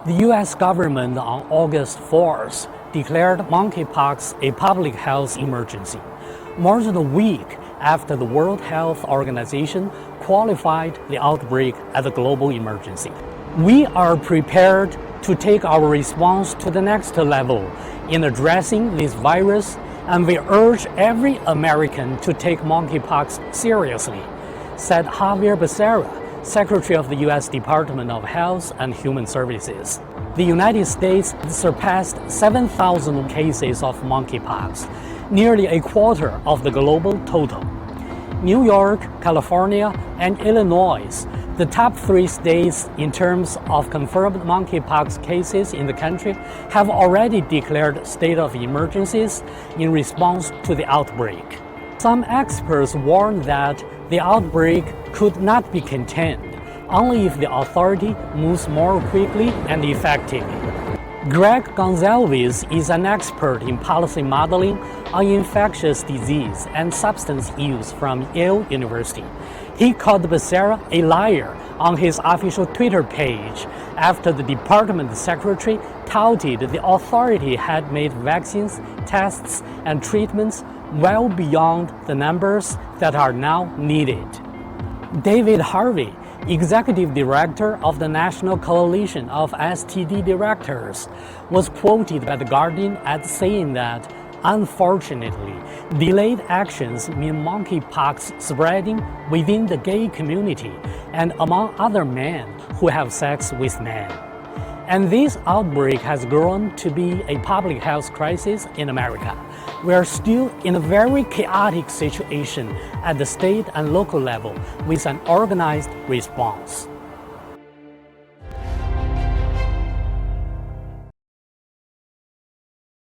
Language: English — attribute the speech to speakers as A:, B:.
A: The U.S. government on August 4th declared monkeypox a public health emergency, more than a week after the World Health Organization qualified the outbreak as a global emergency. We are prepared to take our response to the next level in addressing this virus, and we urge every American to take monkeypox seriously, said Javier Becerra, Secretary of the U.S. Department of Health and Human Services. The United States surpassed 7,000 cases of monkeypox, nearly a quarter of the global total. New York, California, and Illinois, the top three states in terms of confirmed monkeypox cases in the country, have already declared state of emergencies in response to the outbreak. Some experts warn that the outbreak could not be contained only if the authority moves more quickly and effectively. Greg Gonzalez is an expert in policy modeling on infectious disease and substance use from Yale University. He called Becerra a liar on his official Twitter page after the department secretary touted the authority had made vaccines, tests, and treatments well beyond the numbers that are now needed. David Harvey, executive director of the National Coalition of STD Directors, was quoted by The Guardian as saying that, unfortunately, delayed actions mean monkeypox spreading within the gay community and among other men who have sex with men. And this outbreak has grown to be a public health crisis in America. We are still in a very chaotic situation at the state and local level with an organized response.